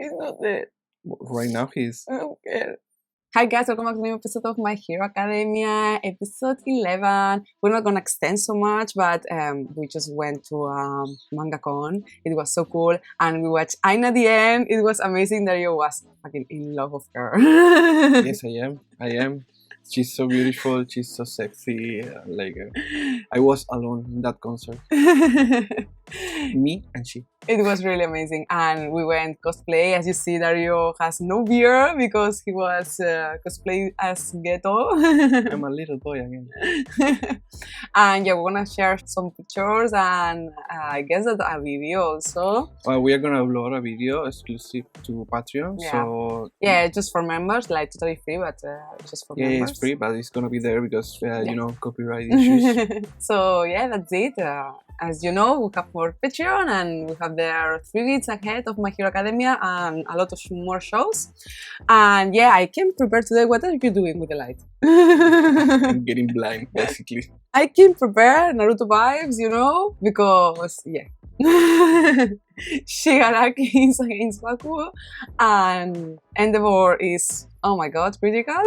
He's not dead. Right now he's. I don't care. Hi guys, welcome back to a new episode of My Hero Academia, episode 11. We're not gonna extend so much, but we just went to MangaCon. It was so cool, and we watched Aina at the end. It was amazing. Dario was fucking in love with her. Yes, I am. She's so beautiful. She's so sexy. I was alone in that concert. Me and she. It was really amazing, and we went cosplay. As you see, Dario has no beard because he was cosplay as Ghetto. I'm a little boy again. And yeah, we're gonna share some pictures and I guess that a video also. We are gonna upload a video exclusive to Patreon. Yeah. So yeah, just for members, like totally free, but just for members. Yeah, it's free, but it's gonna be there because you know, copyright issues. So yeah, that's it. As you know, we have more Patreon and we have there 3 weeks ahead of My Hero Academia and a lot of more shows. And yeah, I came prepared today. What are you doing with the light? I'm getting blind, basically. I came prepared, Naruto vibes, you know, because yeah. Shigaraki is against Bakugo and Endeavor is, oh my god, critical.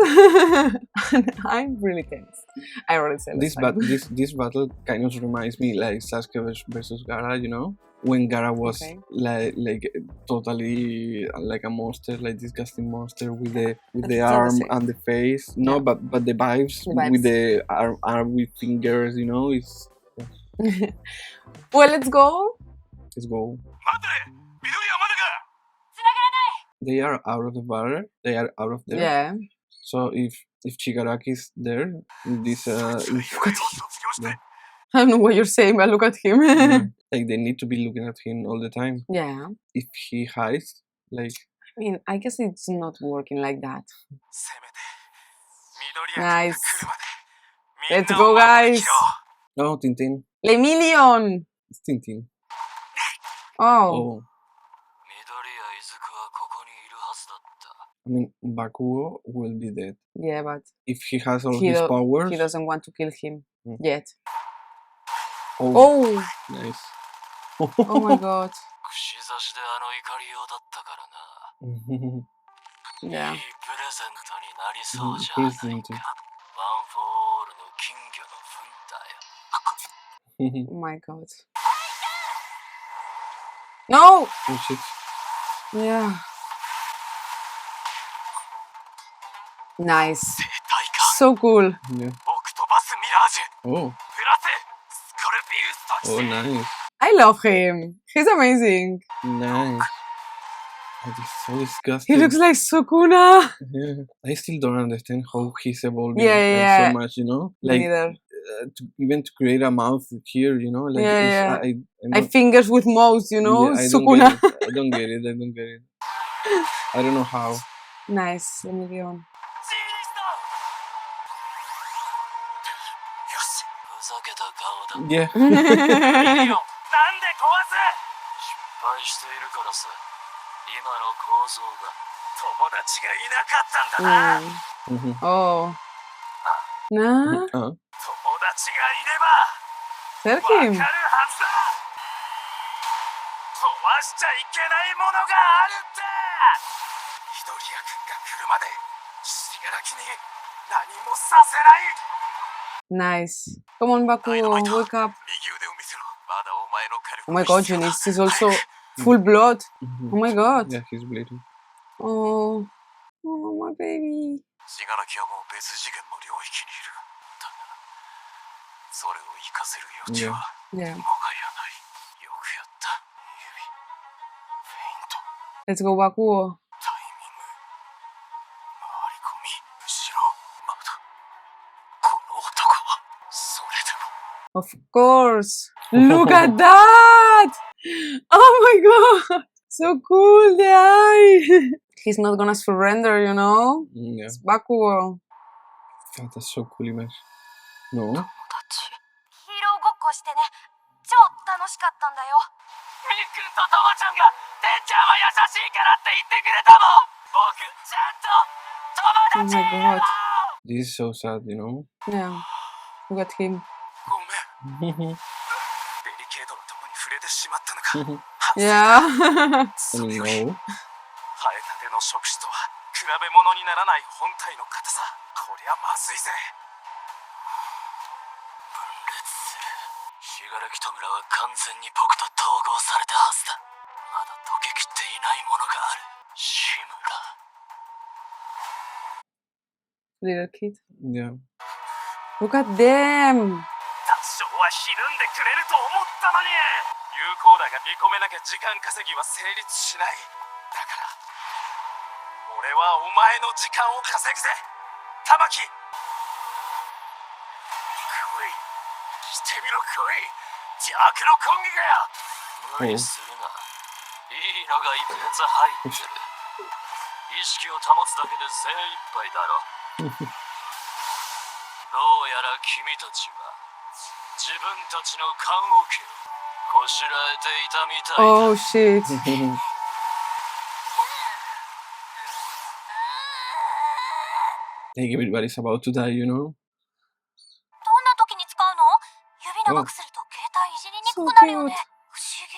And I'm really tense. I already said this battle kind of reminds me like Sasuke versus Gaara, you know, when Gaara was like totally like a monster, like disgusting monster with the arm and the face. No, but the vibes with the arm with fingers, you know, is. Well, let's go. Let's go. They are out of the barrier. They are out of there. Yeah. So if Shigaraki is there, this look at him. Yeah. I don't know what you're saying, but look at him. Like they need to be looking at him all the time. Yeah. If he hides, like. I mean, I guess it's not working like that. Nice. Let's go, guys. No, Tintin. Le Million. It's Tintin. Oh. I mean, Bakugo will be dead. Yeah, but if he has all his powers, he doesn't want to kill him yet. Oh, nice. Oh my god. Yeah. Oh my god. No! Oh shit. Yeah. Nice. So cool. Yeah. Oh. Oh, nice. I love him. He's amazing. Nice. Oh, he's so disgusting. He looks like Sukuna. Yeah. I still don't understand how he's evolving so much, you know? Like, neither. Even to create a mouth here, you know? Like, I fingers with mouths, you know? Yeah, Sukuna. I don't get it. I don't know how. Nice. Let me go on. Yeah. Oh. Nah. Tell him. Nice. Come on, Bakugo, wake up. Oh my god, Janice is also full blood. Oh my god. Yeah, he's bleeding. Oh. Oh, my baby. Yeah. Yeah. Let's go, Bakugo. Of course. Look at that! Oh my god! So cool, the eye! He's not gonna surrender, you know? Yeah. It's Bakugo. God, that's so cool image. No? 超楽しかったんだよ。みっくんとともちゃんがてっちゃんは優しいからって言ってくれたもん。僕ちゃんと友達よ。This is so sad, you know? Yeah. Look at him. ごめん。デリケートのとこに触れてしまったのか。Yeah. No. 生えたての触手とは比べ物にならない本体の硬さ。こりゃまずいぜ。分裂する。死柄木弔は完全に僕と統合されたはずだ。まだ溶けきっていないものがある。志村。 Little kid. Yeah. Look at them. 多少はひるんでくれると思ったのに。有効打が見込めなきゃ時間稼ぎは成立しない。だから俺はお前の時間を稼ぐぜ、玉木。来い、してみろ来い、邪悪の根気がや。無理するな。いいのが一発入ってる。意識を保つだけで精一杯だろ。どうやら君たちは自分たちの棺桶をこしらえていたみたいだ。 Oh shit. Like everybody's about to die, you know? どんな時に使うの？指長くすると携帯いじりにくくなるよね。不思議。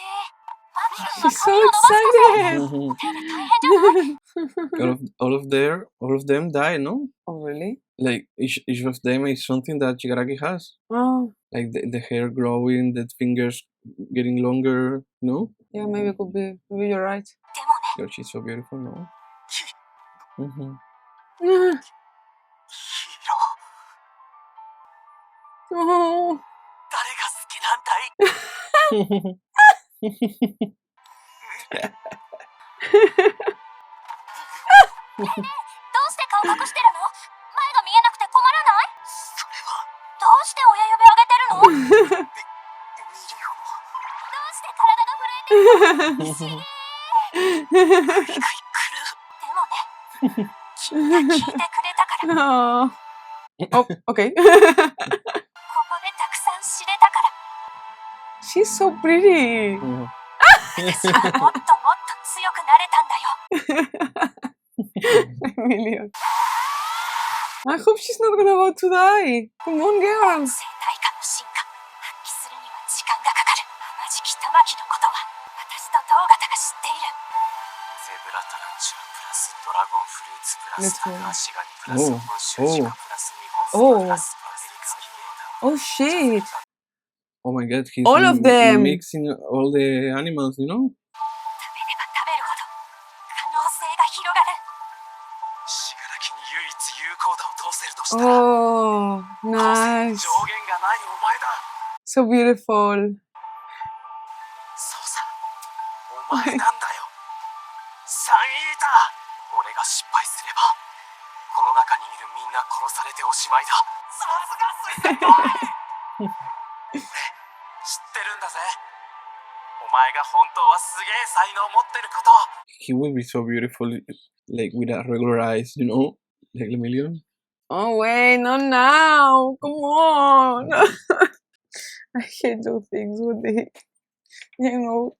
マキ君 She's が so 髪を伸ばす excited. 手で大変じゃない？ all of them die, no? Oh really? Like each of them is something that Shigaraki has. Oh, Like the hair growing, the fingers getting longer, no? yeah, maybe it could be. Maybe you're right. でもね、 Yo, she's so beautiful, no? Mm-hmm. ヒーロ Oh. ー、誰が好きなんだい？どうして顔隠してるの？前が見えなくて困らない？それはどうして親指上げてるの？ミリオン。どうして体が震えてるの？不思議。グイグイ来る。でもね、君が聞いてくれたから、 Oh. Oh, okay. ここでたくさん知れたから、 She's so pretty. Yeah. 私はもっともっと強くなれたんだよ。Million. I hope she's not gonna about to die. Come on, girls. 生態化の進化、発揮するには時間がかかる。浜敷玉木のことは私と東方が知っている。ゼブラタランチュラプラスドラゴンフルーツプラス Let's タ go. カアシガニプラス Oh. 本州ジカプラス日本Oh. プラスパセリカキエ Oh shit. Oh my god, he's All of them. mixing all the animals, you know? 食べれば食べるほど可能性が広がる。死柄木に唯一有効打を通せるとしたら、 Oh, 上 nice. 限がないお前だ。 So beautiful. そうさ、お前なんだよ。サンイーター。俺が失敗すれば、この中にいるみんな殺されておしまいだ。さすが水先輩。俺、知ってるんだぜ。お前が本当はすげえ才能持ってること。 He would be so beautiful, like with a regular eyes, you know? Like Lemillion. Oh wait, not now. Come on. I hate those things with the, you know,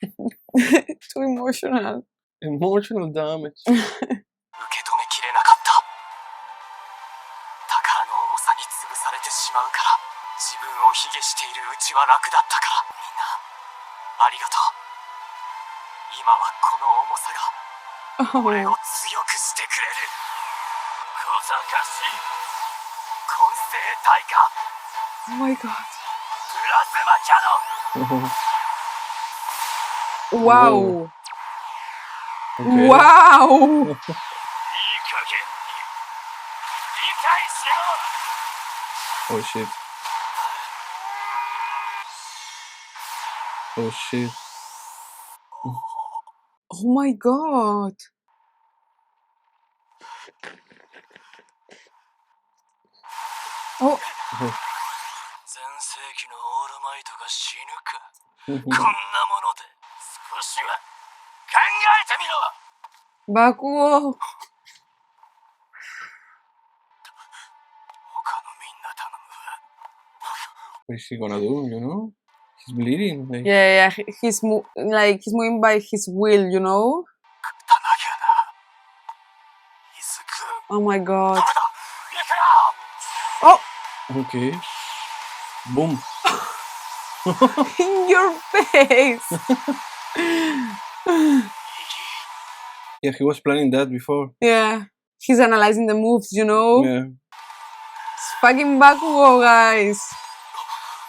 too emotional. Emotional damage. 受け止めきれなかった。宝の重さに潰されてしまうから、自分を卑下しているうちは楽だったから、みんなありがとう。今はこの重さが Oh, 俺を強くしてくれる。小賢しい混成大化 oh my god. プラズマキャノン。 Wow. Okay. Wow. いい加減に理解しろ。 Oh shit. Oh shit. Oh my god. Oh, 全盛期のオールマイトが死ぬか。こんなもので少しは考えてみろ。 Bakugo. 他のみんな頼む。 What is he gonna do, you know? He's bleeding. Like, Yeah, he's like he's moving by his will, you know? たなぎゃな。伊豆くん。 Oh my god. ダメだ。行くよ。 Oh, okay. Boom. in your face. Yeah, he was planning that before. Yeah. He's analyzing the moves, you know? Yeah. It's fucking Bakugo, guys.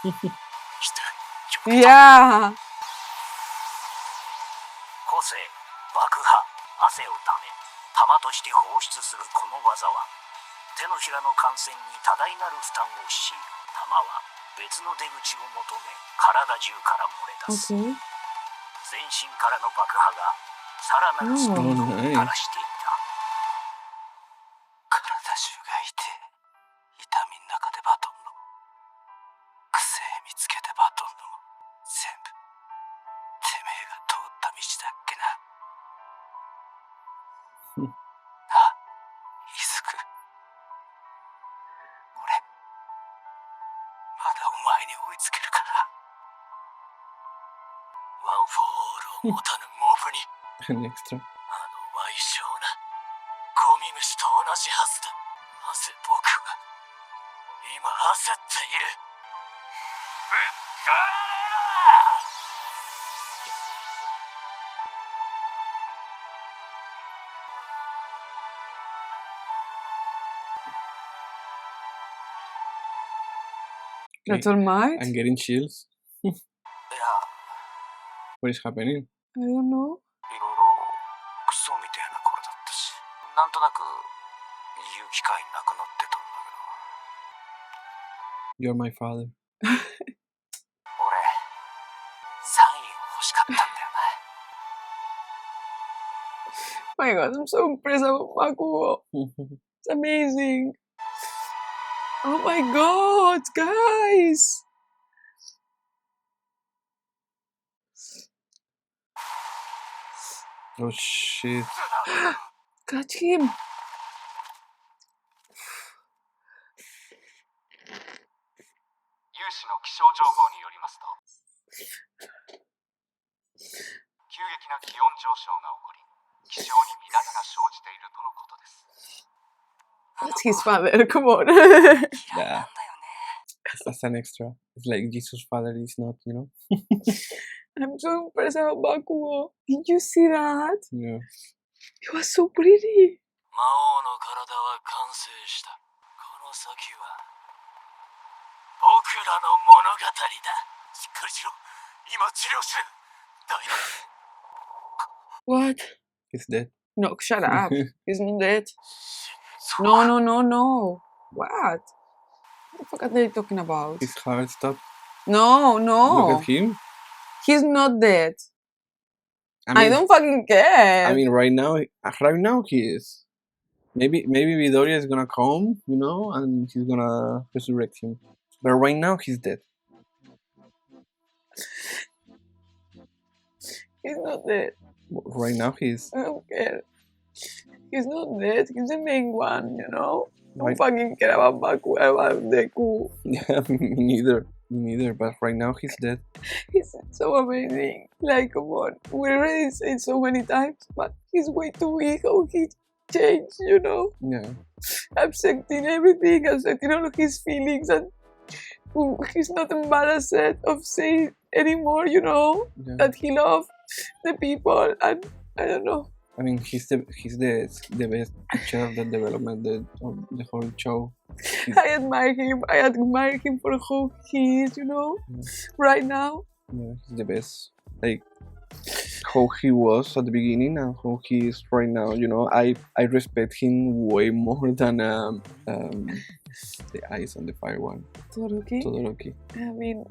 して Yeah. 個性爆破汗をため玉として放出するこの技は手のひらの感染に多大なる負担を強いる。玉は別の出口を求め体中から漏れ出す。 Okay. 全身からの爆破がさらなるスピードをもたらしていた。体中が痛い。痛みの中でバトンの癖見つけてバトンの全部てめえが通った道だっけな。あ、イズク。俺まだお前に追いつけるから。ワンフォーオールを持たぬモブに An extra. あの矮小なゴミ虫と同じはずだ。なぜ僕は今焦っている。ぶっ壊れろ。 That's all might? I'm getting chills. いや、 What is happening? I don't know. いろいろクソみたいな頃だったし、なんとなく言う機会なくなってたんだけど、 You're my father. 俺サイン欲しかったんだよな。 My god, I'm so impressed about Bakugo. It's amazing. Oh my god, guys. Oh shit. Catch him. 有志の気象情報によりますと、急激な気温上昇が起こり、気象に乱れが生じているとのことです。 That's his father, come on. Yeah. That's an extra. It's like Jesus' father is not, you know? I'm so impressed about Bakugo. Did you see that? Yeah. He was so pretty. 魔王の体は完成した。この先は僕らの物語だ。しっかりしろ。今治療する。大丈夫。 What? He's dead. No, shut up. He's not dead. No, no, no, no. What? What the fuck are they talking about? His heart stopped. No, Look no. at him. He's not dead. I I mean, don't fucking care. I mean, right now he is. Maybe Midoriya is gonna come, you know, and he's gonna resurrect him. But right now he's dead. He's not dead. Right now he's. I don't care. He's not dead. He's the main one, you know? I don't Right. fucking care about Baku, about Deku. Yeah, me neither. Me neither. But right now he's dead. He's so amazing. Like, come on. We already said so many times, but he's way too weak. How he changed, you know? Yeah. Accepting everything, accepting all of his feelings, and he's not embarrassed of saying anymore, you know? Yeah. That he loves the people, and I don't know. I mean, he's the best picture of the development of the whole show. I admire him. I admire him for who he is, you know? Yeah. Right now. Yeah, he's the best. Like how he was at the beginning and how he is right now. You know, I respect him way more than the Ice and the Fire one, Todoroki. Todoroki. I mean,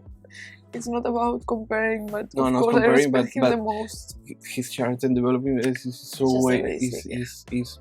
it's not about comparing, but No, of not course comparing, I respect him but the most. his character development is so Just way amazing, is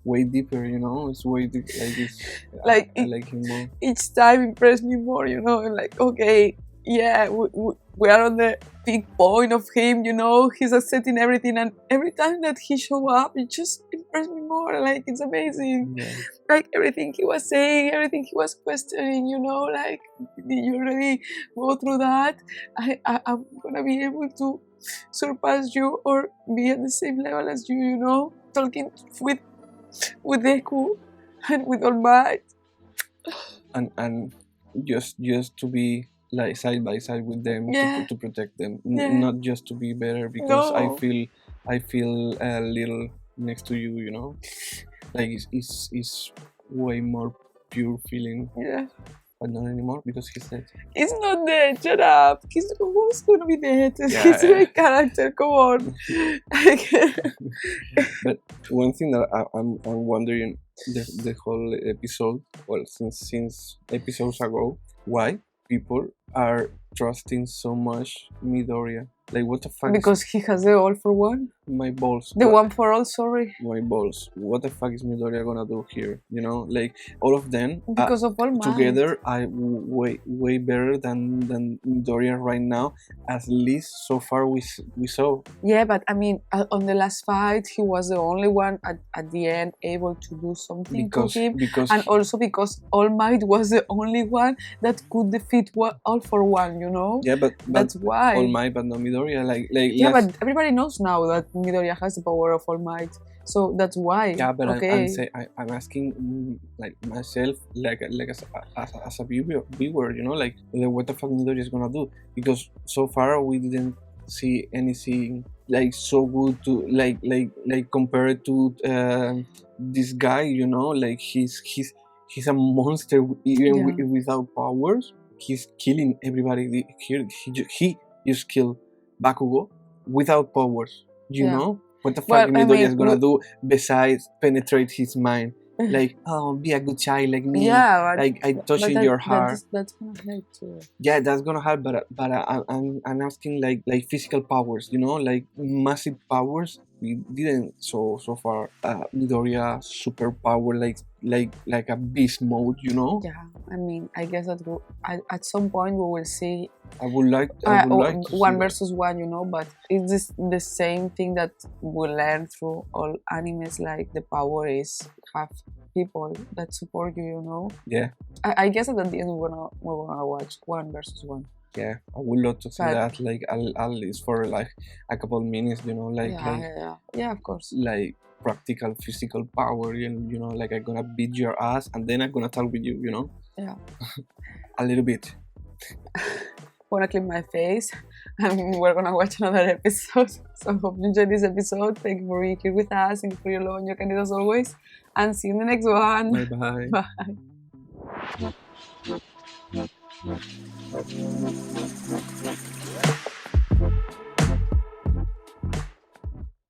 way deeper. You know, it's way deep. Like this. Like I like him more. Each time impressed me more, you know. Like, okay, yeah, we are on the peak point of him, you know. He's accepting everything, and every time that he show up, it just impressed me more. Like, it's amazing. Yeah. Like everything he was saying, everything he was questioning, you know. Like, did you really go through that? I'm gonna be able to surpass you or be at the same level as you, you know. Talking with Deku and with All Might. And just to be like side by side with them Yeah. to protect them, Yeah. not just to be better because No. I feel a little next to you, you know, like it's way more pure feeling, Yeah. but not anymore because he's dead. He's not dead. Shut up. Who's gonna be dead? Yeah, He's yeah. my character. Come on. But one thing that I'm wondering the whole episode, well, since episodes ago, why people are trusting so much Midoriya? Like, what the fuck? Because he has the all for one. My balls. The What- one for all. Sorry. My balls. What the fuck is Midoriya gonna do here? You know, like all of them Because of All Might. together are way better than Midoriya right now. At least so far we saw. Yeah, but I mean, on the last fight, he was the only one at the end able to do something Because to him. because And also because All Might was the only one that could defeat All for One, you know? yeah, but That's why. All Might, but not Midoriya. Like Yeah, let's- but everybody knows now that Midoriya has the power of All Might. So that's why. yeah, but okay. I'm asking like myself, like as a viewer, you know, like what the fuck Midoriya is gonna do? Because so far we didn't see anything like so good to like compared to this guy, you know, like he's a monster even Yeah. without powers. He's killing everybody. He just killed Bakugo without powers. You Yeah. know what the fuck Well, I Midoriya is mean, gonna do besides penetrate his mind? Like, oh, be a good child like me. Yeah, but, Like I touching but your heart. That's gonna help too. Yeah, that's gonna help, but I'm asking like physical powers, you know, like massive powers. We didn't so far. Midoriya superpower like a beast mode, you know. Yeah, I mean, I guess that at some point we will see I would like to see one that. versus one, you know. But it's just the same thing that we learn through all animes. Like the power is have people that support you, you know. Yeah, I guess that at the end we're gonna watch one versus one. yeah, I would love to see But- that, like at least for like a couple minutes, you know, Yeah, of course. like practical physical power, and you know, like I'm gonna beat your ass and then I'm gonna talk with you, you know. Yeah. A little bit. Wanna clean my face, and we're gonna watch another episode. So hope you enjoyed this episode. Thank you for being here with us. Thank you for your love and your kindness as always. And see you in the next one. Bye bye. Bye.